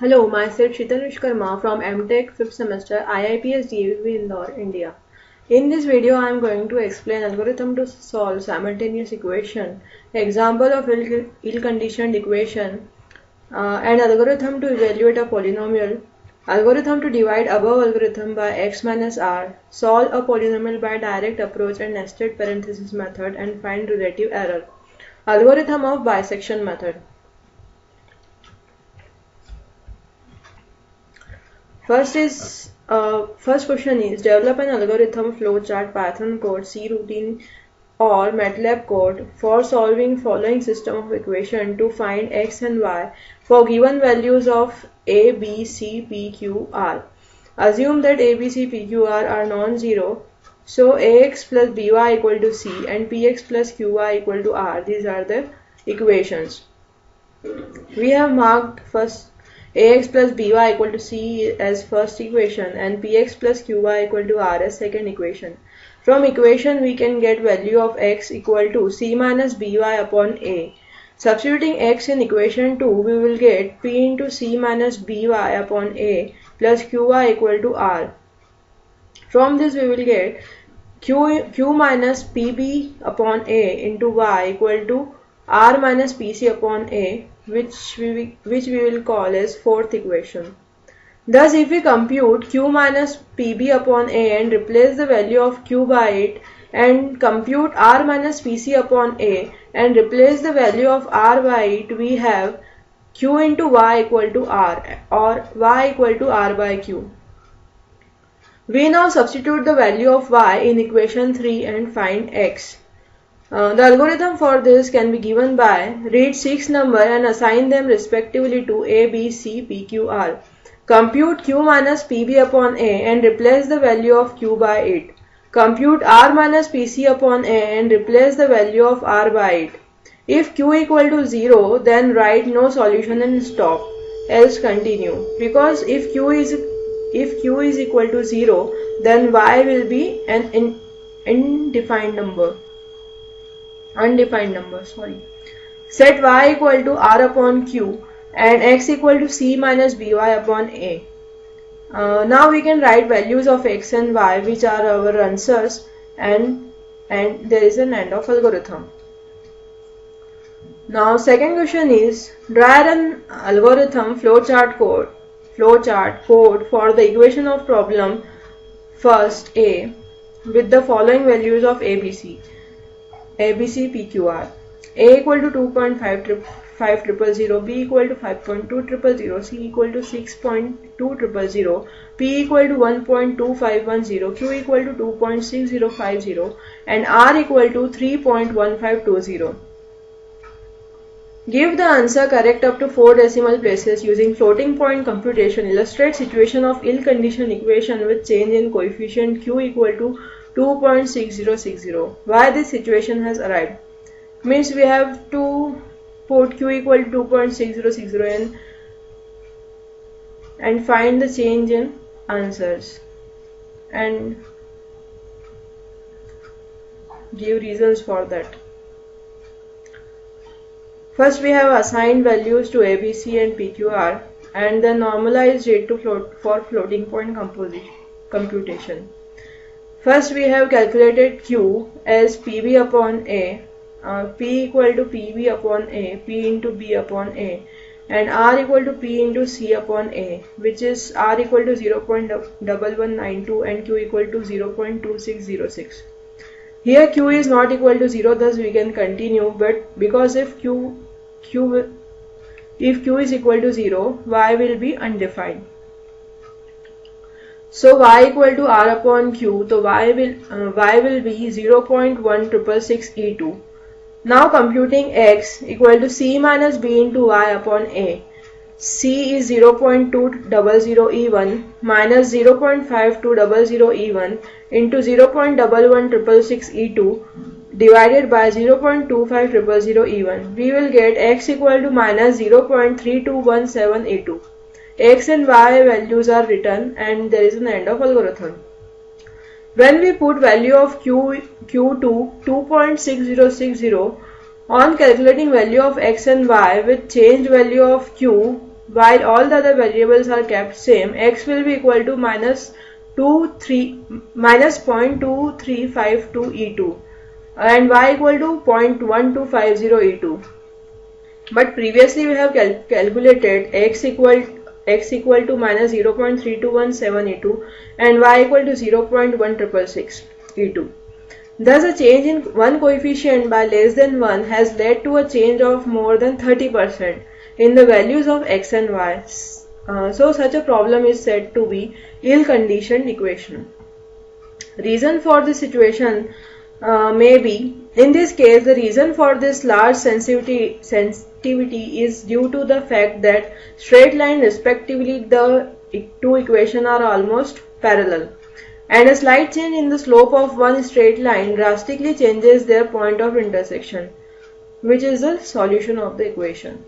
Hello, myself Sheetal Vishwakarma from MTech 5th semester IIPS DAV Indore, India. In this video, I am going to explain algorithm to solve simultaneous equation, example of ill-conditioned equation, and algorithm to evaluate a polynomial, algorithm to divide above algorithm by x minus r, solve a polynomial by direct approach and nested parenthesis method, and find relative error, algorithm of bisection method. First question is develop an algorithm flowchart Python code C routine or MATLAB code for solving following system of equation to find x and y for given values of a, b, c, p, q, r. Assume that a, b, c, p, q, r are non-zero. So ax plus by equal to c and px plus qy equal to r. These are the equations. We have marked first ax plus by equal to c as first equation and px plus qy equal to r as second equation. From equation we can get value of x equal to c minus by upon a. Substituting x in equation 2 we will get p into c minus by upon a plus qy equal to r. From this we will get q minus pb upon a into y equal to r minus pc upon a, which we will call as fourth equation. Thus, if we compute q minus pb upon a and replace the value of q by it, and compute r minus pc upon a and replace the value of r by it, we have q into y equal to r or y equal to r by q. We now substitute the value of y in equation 3 and find x. The algorithm for this can be given by read 6 numbers and assign them respectively to a, b, c, p, q, r. Compute q minus pb upon a and replace the value of q by it. Compute r minus pc upon a and replace the value of r by it. If q equal to 0, then write no solution and stop, else continue. Because if q is equal to 0, then y will be an undefined number. Set y equal to r upon q and x equal to c minus by upon a. Now we can write values of x and y which are our answers, and there is an end of algorithm. Now second question is draw an algorithm flowchart code for the equation of problem first a with the following values of ABC, PQR. A equal to 2.500, B equal to 5.2000, C equal to 6.2000, P equal to 1.2510, Q equal to 2.6050, and R equal to 3.1520. Give the answer correct up to 4 decimal places using floating point computation. Illustrate situation of ill-conditioned equation with change in coefficient Q equal to 2.6060. Why this situation has arrived? Means we have to put q equal to 2.6060 and find the change in answers and give reasons for that. First we have assigned values to ABC and PQR and then normalized it to for floating point computation. First we have calculated q as pb upon a, p equal to pb upon a, p into b upon a, and r equal to p into c upon a, which is r equal to 0.1192 and q equal to 0.2606. Here q is not equal to 0, thus we can continue, but because if q is equal to 0, y will be undefined. So y equal to r upon q, so y will be 0.1666e2. Now computing x equal to c minus b into y upon a. C is 0.200e1 minus 0.5200e1 into 0.1166e2 divided by 0.2500e1. We will get x equal to minus 0.3217e2. X and y values are written and there is an end of algorithm. When we put value of q to 2.6060 on calculating value of x and y with change value of q, while all the other variables are kept same, x will be equal to minus 0.2352 e2 and y equal to 0.1250 e2. But previously we have calculated x equal to minus 0.3217 e2 and y equal to 0.1666 e2. Thus, a change in one coefficient by less than 1 has led to a change of more than 30% in the values of x and y. So, such a problem is said to be ill-conditioned equation. Reason for this situation may be, in this case, the reason for this large sensitivity is due to the fact that straight line respectively the two equations are almost parallel, and a slight change in the slope of one straight line drastically changes their point of intersection, which is the solution of the equation.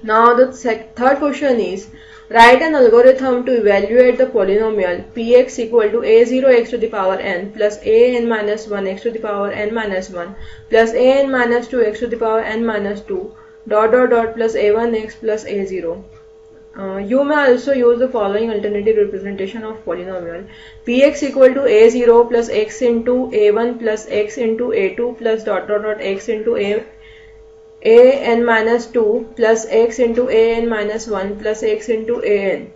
Now the third question is, write an algorithm to evaluate the polynomial px equal to a0 x to the power n plus an minus 1 x to the power n minus 1 plus an minus 2 x to the power n minus 2 plus a1 x plus a0. You may also use the following alternative representation of polynomial: px equal to a0 plus x into a1 plus x into a2 plus x into an minus 2 plus x into an minus 1 plus x into an.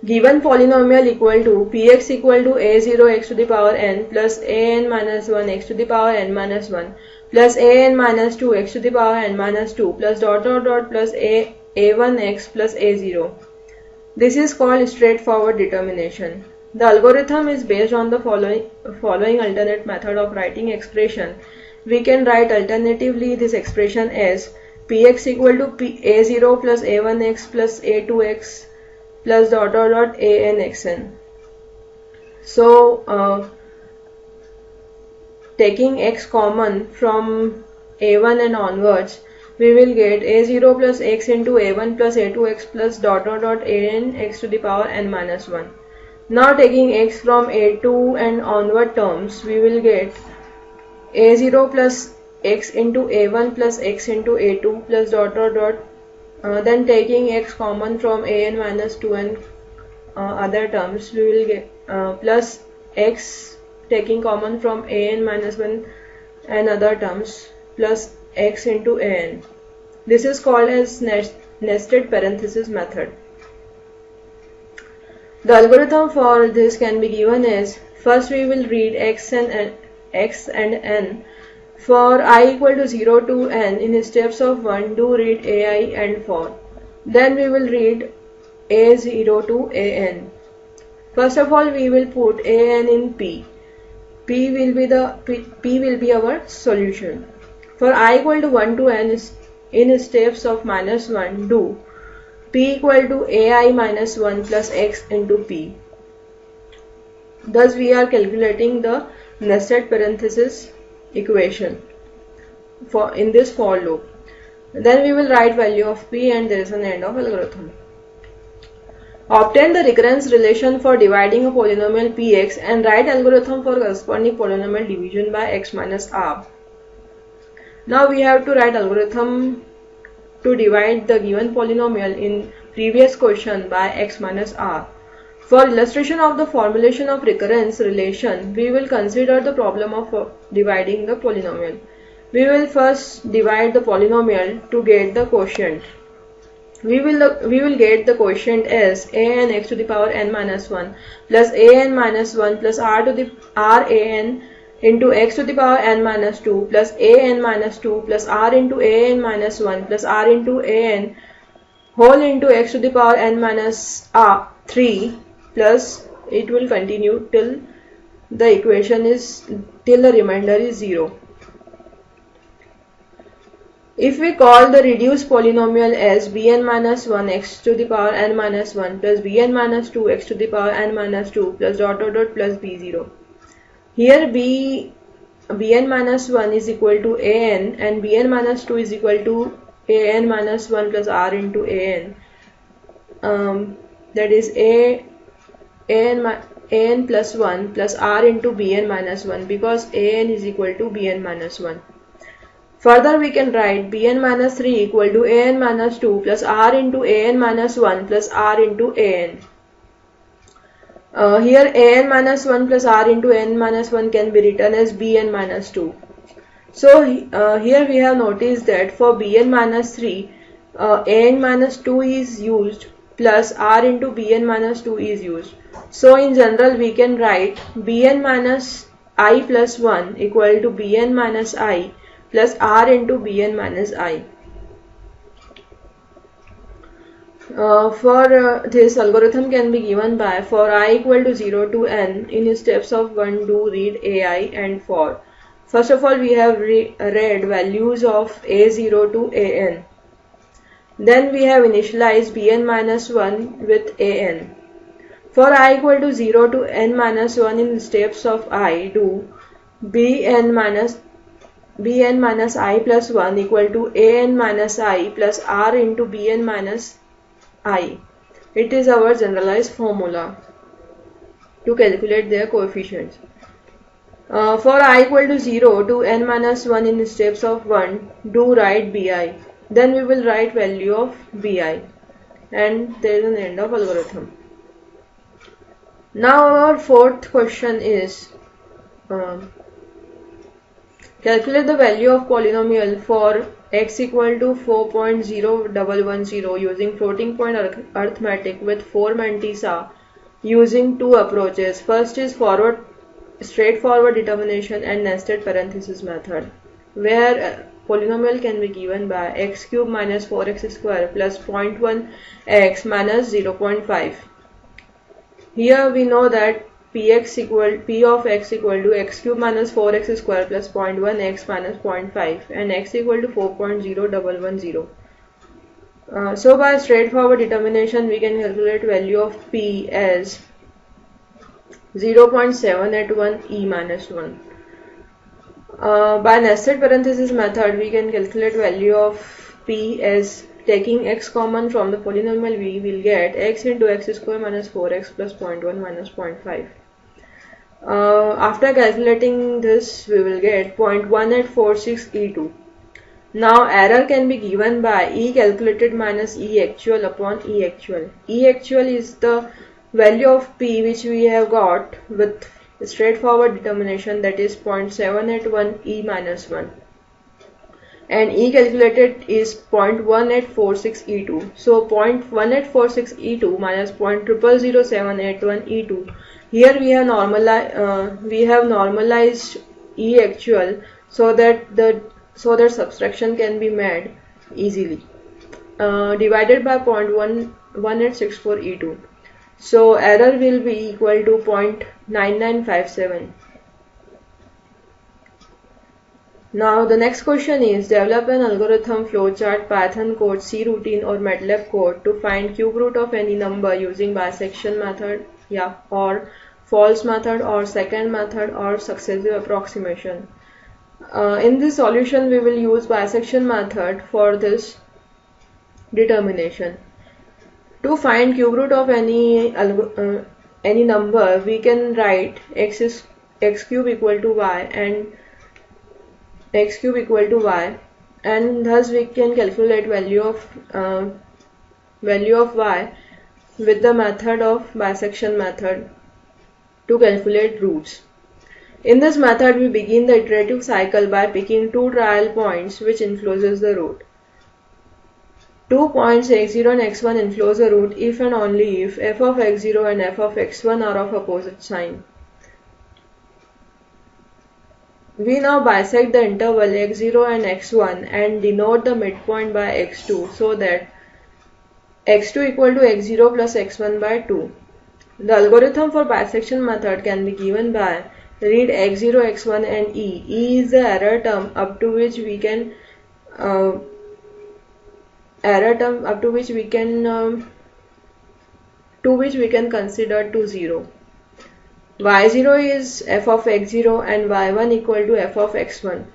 Given polynomial equal to px equal to a0 x to the power n plus an minus 1 x to the power n minus 1 plus an minus 2 x to the power n minus 2 plus plus a1x plus a0. This is called straightforward determination. The algorithm is based on the following alternate method of writing expression. We can write alternatively this expression as px equal to a0 plus a1x plus a2x plus anxn. So taking x common from a1 and onwards, we will get a0 plus x into a1 plus a2x plus an x to the power n minus 1. Now taking x from a2 and onward terms, we will get a0 plus x into a1 plus x into a2 plus then taking x common from an minus 2 and other terms, we will get plus x taking common from an minus 1 and other terms plus x into an. This is called as nested parenthesis method. The algorithm for this can be given as, first we will read x and n. For I equal to 0 to n, in steps of 1, do read ai and for. Then we will read a0 to an. First of all, we will put an in p. P will be our solution. For I equal to 1 to n, in steps of minus 1, do p equal to ai minus 1 plus x into p. Thus we are calculating the nested parenthesis equation in this for loop. Then we will write value of p and there is an end of algorithm. Obtain the recurrence relation for dividing a polynomial px and write algorithm for corresponding polynomial division by x minus r. Now we have to write algorithm to divide the given polynomial in previous question by x minus r. For illustration of the formulation of recurrence relation, we will consider the problem of dividing the polynomial. We will first divide the polynomial to get the quotient. We will get the quotient as an x to the power n minus 1 plus an minus 1 plus r to the ran into x to the power n minus 2 plus an minus 2 plus r into an minus 1 plus r into an whole into x to the power n minus 3 plus it will continue till the remainder is 0. If we call the reduced polynomial as bn minus 1 x to the power n minus 1 plus bn minus 2 x to the power n minus 2 plus plus b0. Here bn minus 1 is equal to an and bn minus 2 is equal to an minus 1 plus r into an. That is an plus 1 plus r into bn minus 1 because an is equal to bn minus 1. Further, we can write bn minus 3 equal to an minus 2 plus r into an minus 1 plus r into an. Here an minus 1 plus r into n minus 1 can be written as bn minus 2. So here we have noticed that for bn minus 3, an minus 2 is used plus r into bn minus 2 is used. So in general we can write bn minus I plus 1 equal to bn minus I plus r into bn minus I. This algorithm can be given by for I equal to 0 to n in steps of 1 do, read, ai and for. First of all, we have read values of a0 to an. Then we have initialized bn minus 1 with an. For I equal to 0 to n minus 1 in steps of I do bn minus I plus 1 equal to an minus I plus r into bn minus I. It is our generalized formula to calculate their coefficients. For I equal to 0 to n minus 1 in steps of 1, do write bi. Then we will write value of bi. And there is an end of algorithm. Now our fourth question is calculate the value of polynomial for x equal to 4.0110 using floating point arithmetic with 4 mantissa using two approaches. First is straightforward determination and nested parenthesis method, where polynomial can be given by x cube minus 4x square plus 0.1 x minus 0.5. Here we know that p of x equal to x cube minus 4x square plus 0.1 x minus 0.5 and x equal to 4.0110. So by straightforward determination we can calculate value of p as 0.781 e minus 1. By nested parenthesis method we can calculate value of p as taking x common from the polynomial we will get x into x square minus 4x plus 0.1 minus 0.5. After calculating this we will get 0.1846 e2. Now error can be given by e calculated minus e actual upon e actual. E actual is the value of p which we have got with straightforward determination, that is 0.781 e minus 1, and e calculated is 0.1846 e2. So 0.1846 e2 minus 0.000781 e2. Here we have normalized e actual so that subtraction can be made easily. Divided by 0.1864 e2. So error will be equal to 0.9957. Now the next question is develop an algorithm, flowchart, Python code, C routine or MATLAB code to find cube root of any number using bisection method, or false method or second method or successive approximation. In this solution we will use bisection method for this determination. To find cube root of any number we can write x cube equal to y and x cube equal to y, and thus we can calculate value of y with the method of bisection method to calculate roots. In this method we begin the iterative cycle by picking two trial points which influences the root. 2 points x0 and x1 influence the root if and only if f of x0 and f of x1 are of opposite sign. We now bisect the interval x0 and x1 and denote the midpoint by x2 so that x2 equal to x0 plus x1 by 2. The algorithm for bisection method can be given by read x0, x1 and e. E is the error term up to which we can consider to 0. y0 is f of x0 and y1 equal to f of x1.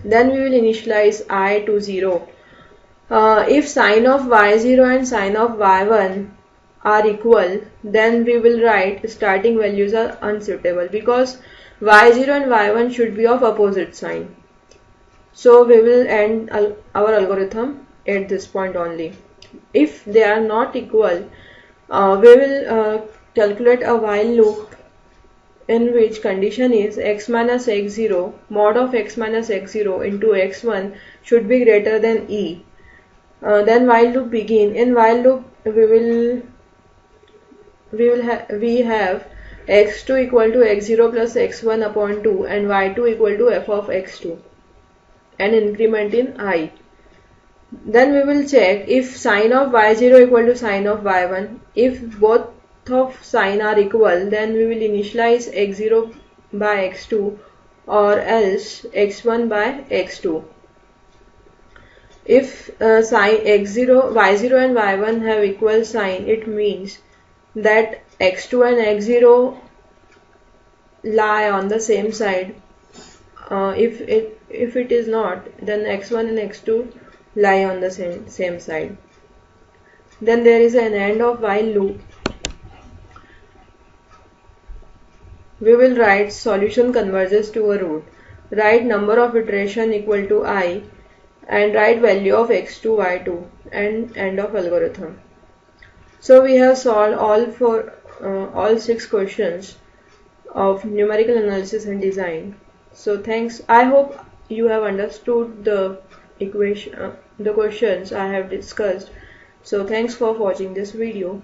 Then we will initialize I to 0. If sign of y0 and sign of y1 are equal, then we will write starting values are unsuitable because y0 and y1 should be of opposite sign. So we will end our algorithm at this point only. If they are not equal, we will calculate a while loop in which condition is x minus x0 mod of x minus x0 into x1 should be greater than e. Then while loop begin. In while loop we have x2 equal to x0 plus x1 upon 2 and y2 equal to f of x2 and increment in I. Then we will check if sine of y0 equal to sine of y1. If both of sine are equal, then we will initialize x0 by x2 or else x1 by x2. If sine x0, y0 and y1 have equal sign, it means that x2 and x0 lie on the same side. If it is not, then x1 and x2 lie on the same side. Then there is an end of while loop. We will write solution converges to a root. Write number of iteration equal to I and write value of x2, y2 and end of algorithm. So we have solved all 6 questions of numerical analysis and design. So thanks. I hope you have understood the equation, the questions I have discussed. So thanks for watching this video.